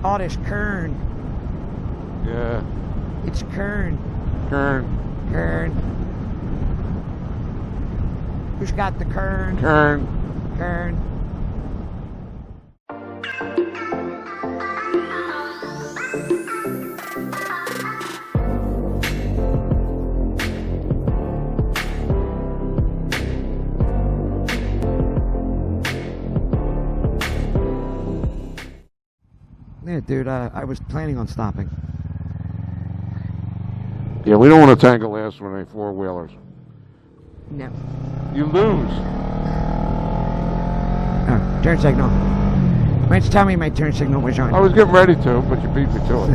Oh, there's Kern. Yeah. It's Kern. Kern. Kern. Who's got the Kern? Kern. Kern. Yeah, dude, I was planning on stopping. Yeah, we don't want to tangle last with any four-wheelers. No. You lose. Oh, turn signal. Why don't you tell me my turn signal was on? I was getting ready to, but you beat me to it.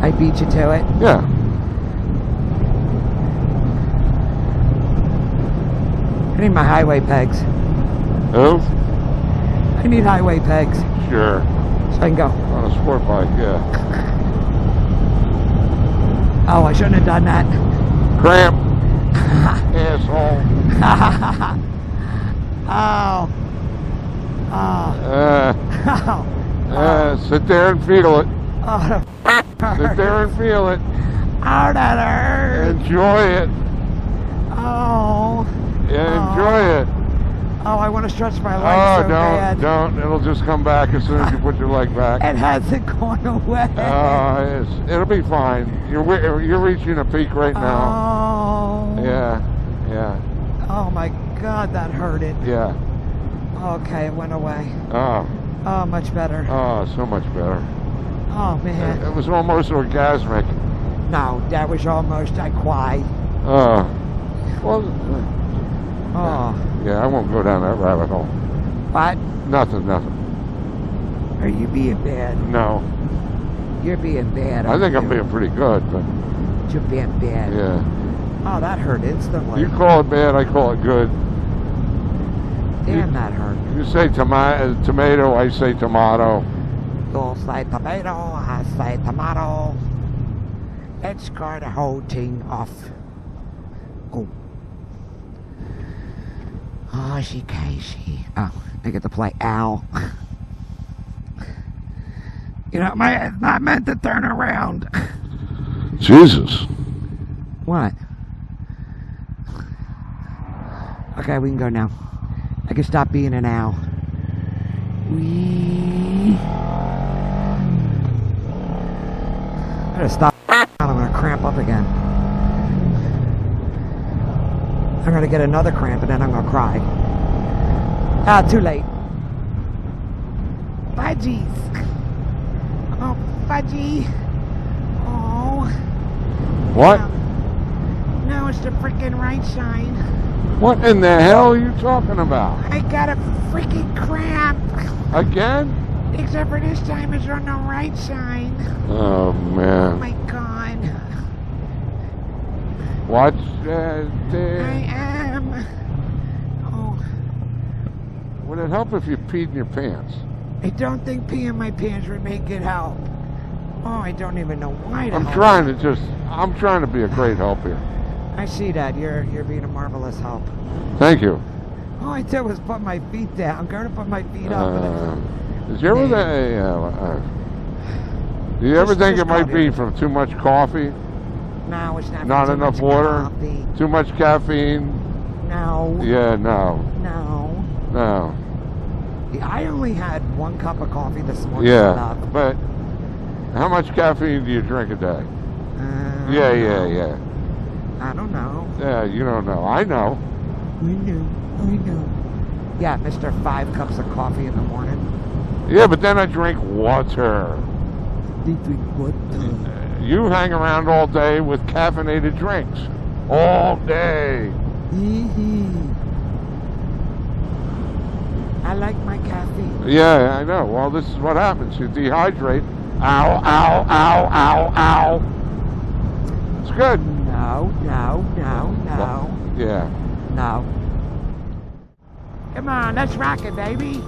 I beat you to it? Yeah. I need my highway pegs. Who? I need highway pegs. Sure. So I can go. On a sport bike, yeah. Oh, I shouldn't have done that. Cramp. Asshole. Oh. Oh. Oh. Sit there and feel it. Oh, Sit there and feel it. Oh, that hurts. Enjoy it. Oh. Yeah, enjoy it. Oh, I want to stretch my legs so bad. Don't. It'll just come back as soon as you put your leg back. It hasn't gone away. It'll be fine. You're reaching a peak right now. Oh. Yeah. Oh my God, that hurted. Yeah. Okay, it went away. Oh. Oh, much better. Oh, so much better. Oh man. It was almost orgasmic. No, that was almost I cried. Well. Oh. Yeah, I won't go down that rabbit hole. What? Nothing. Are you being bad? No. You're being bad. I think I'm being pretty good, but You're being bad. yeah. Oh, that hurt instantly. You call it bad, I call it good. Damn, that hurt. You say tomato, I say tomato. You'll say tomato, I say tomato. Let's scare the whole thing off. Oh. Oh, she Casey. Oh, I get to play Al. You know, my head's not meant to turn around. Jesus. What? Okay, we can go now. I can stop being an owl. Wee. I gotta stop. I'm gonna cramp up again. I'm gonna get another cramp and then I'm gonna cry. Ah, too late. Fudgies. Oh, fudgy. Oh. What? No, it's the freaking right sign. What in the hell are you talking about? I got a freaking cramp. Again? Except for this time it's on the right side. Oh, Oh man. my God. Watch I am. Oh, Would it help if you peed in your pants? I don't think peeing my pants would make it help. Oh, I don't even know why to I'm help. trying to be a great help here. I see that. You're being a marvelous help. Thank you. All I did was put my feet down. I'm going to put my feet up. Did you ever do you ever think it might coffee. be from too much coffee? No, it's not. Not too enough much water? coffee. Too much caffeine? No. Yeah, no. No. I only had 1 cup of coffee this morning. Yeah, but how much caffeine do you drink a day? Yeah. I don't know. Yeah, you don't know. I know. I know. Yeah, Mr. 5 cups of coffee in the morning. Yeah, but then I drink water. They drink what? You hang around all day with caffeinated drinks. All day. I like my caffeine. Yeah, I know. Well, this is what happens. You dehydrate. Ow, ow, ow, ow, ow. It's good. No. Yeah. No. Come on, let's rock it, baby.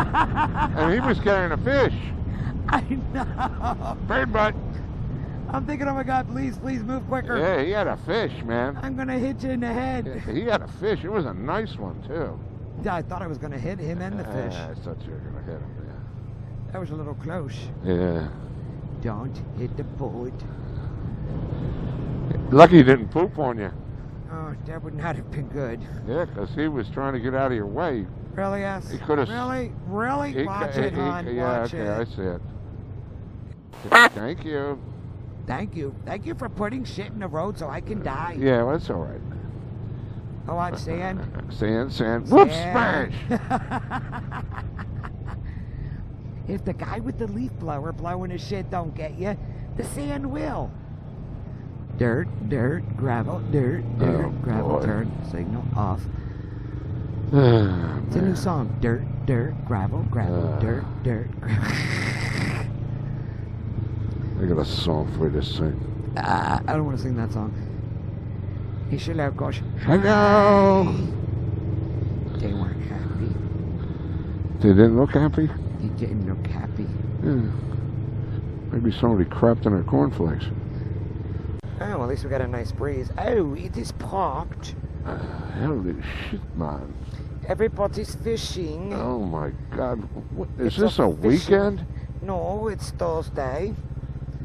And he was carrying a fish. I know. Bird butt. I'm thinking, oh my God, please move quicker. Yeah, he had a fish, man. I'm gonna hit you in the head. He had a fish. It was a nice one, too. Yeah, I thought I was gonna hit him and the fish. I thought you were going to hit him, That was a little close. yeah. Don't hit the board. Lucky he didn't poop on you. Oh, that would not have been good. Yeah, because he was trying to get out of your way. Really, yes? He could have. Really? Watch it, hon. Yeah, Watch okay, it. I see it. Thank you. Thank you. Thank you for putting shit in the road so I can die. Yeah, well, that's all right. Oh, I'm sand. Sand. Whoops, Sand. smash! If the guy with the leaf blower blowing his shit don't get you, the sand will. Dirt, gravel, gravel, boy. turn, signal off. Oh, It's a new song. Dirt, gravel, dirt, gravel. I got a song for you to sing. I don't want to sing that song. He should have gosh. Hello! They weren't happy. They didn't look happy? He didn't look happy. Yeah. Maybe somebody crapped in their cornflakes. Oh, well, at least we got a nice breeze. Oh, it is parked. Holy shit, man. Everybody's fishing. Oh my God. What, is It's this a fishing- weekend? No, it's Thursday.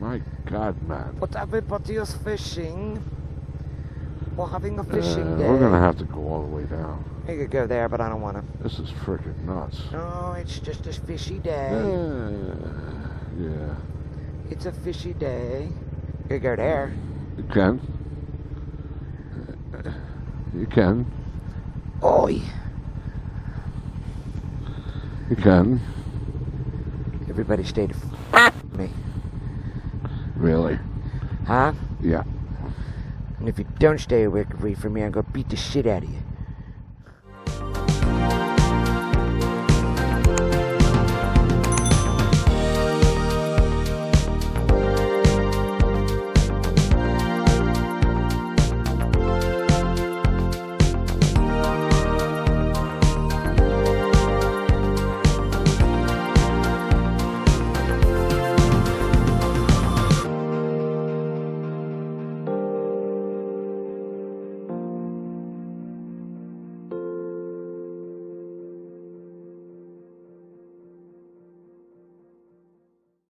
My God, man. But everybody is fishing. We're having a fishing day. We're going to have to go all the way down. You could go there, but I don't want to. This is freaking nuts. No, it's just a fishy day. Yeah. It's a fishy day. You could go there. You can. You can. Oi. You can. Everybody stay the f me. Really? Huh? Yeah. And if you don't stay away from me, I'm going to beat the shit out of you.